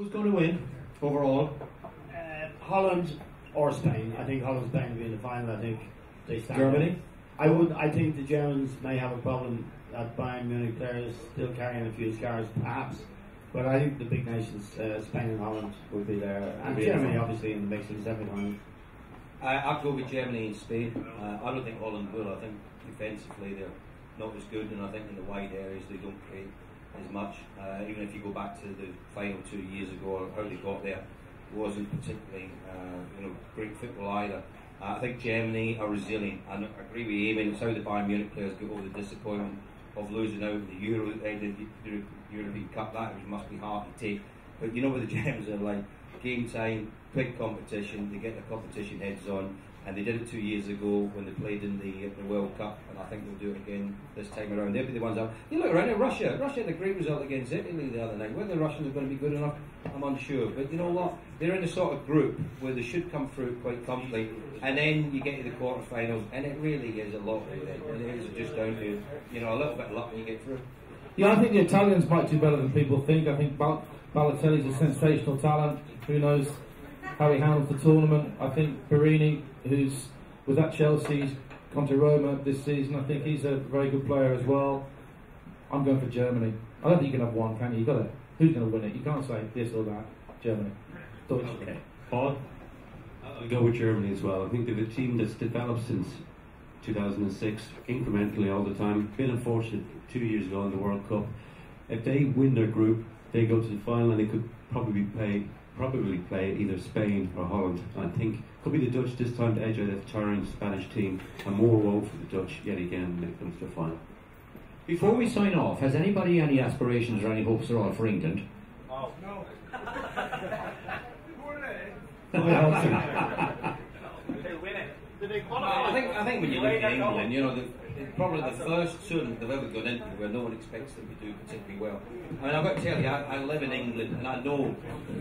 Who's going to win overall? Holland or Spain. I think Holland Spain will be in the final. I think they stand Germany? up. I think the Germans may have a problem at Bayern Munich. They're still carrying a few scars, perhaps. But I think the big nations, Spain and Holland, will be there. And Germany, obviously, in the mix in the semi-final. I'd go with Germany and Spain. I don't think Holland will. I think defensively they're not as good, and I think in the wide areas they don't create as much. Even if you go back to the final 2 years ago, or how they got there, it wasn't particularly great football either. I think Germany are resilient. I agree with Eamon. It's how the Bayern Munich players get over the disappointment of losing out the European Cup. That must be hard to take. But you know what the Germans are like. Game time, quick competition. They get the competition heads on, and they did it 2 years ago when they played in the World Cup, and I think they'll do it again this time around. They'll be the ones out. You look around at Russia. Russia had a great result against Italy the other night. Whether the Russians are going to be good enough, I'm unsure. But you know what? They're in a sort of group where they should come through quite comfortably, and then you get to the quarterfinals, and it really is a lot. And it is just down to a little bit of luck when you get through. Yeah, I think the Italians might do better than people think. I think Balotelli's a sensational talent. Who knows how he handles the tournament? I think Barini, who's was at Chelsea, he's gone to Roma this season. I think he's a very good player as well. I'm going for Germany. I don't think you can have one, can you? Who's going to win it? You can't say this or that. Germany. Deutsch. Okay. Paul? I'll go with Germany as well. I think they're a team that's developed since 2006, incrementally all the time. Been unfortunate 2 years ago in the World Cup. If they win their group, they go to the final, and they could probably play either Spain or Holland. I think could be the Dutch this time to edge out a tiring Spanish team, and more woe for the Dutch yet again when it comes to the final. Before we sign off, has anybody any aspirations or any hopes at all for England? Oh, no. They win it. Did they qualify? I think when you look at England, probably the first tournament they've ever gone into where no one expects them to do particularly well. I mean, I've got to tell you, I live in England, and I know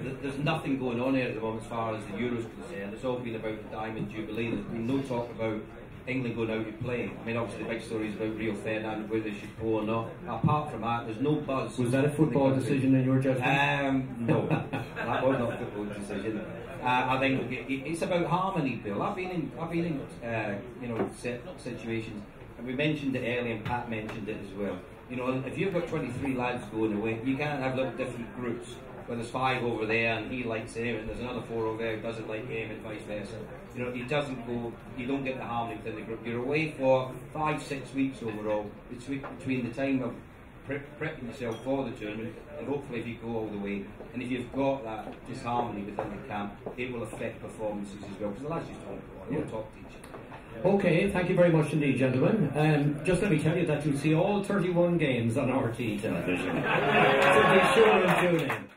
that there's nothing going on here at the moment as far as the Euro's concerned. It's all been about the Diamond Jubilee. There's been no talk about England going out to play. I mean, obviously the big story is about Rio Ferdinand, whether they should go or not. Apart from that, there's no buzz. Was that a football decision in your judgment? No, that was not a football decision. I think it's about harmony, Bill. I've been in situations, and we mentioned it earlier, and Pat mentioned it as well. If you've got 23 lads going away, you can't have little different groups where there's 5 over there and he likes him, and there's another 4 over there who doesn't like him, and vice versa. It doesn't go. You don't get the harmony within the group. You're away for 5-6 weeks overall between the time of prepping yourself for the tournament, and hopefully if you go all the way, and if you've got that disharmony within the camp, it will affect performances as well, because the lads just don't go on, they don't talk to each other. Okay, thank you very much indeed, gentlemen. Just let me tell you that you'll see all 31 games on RT television. So be sure and tune in.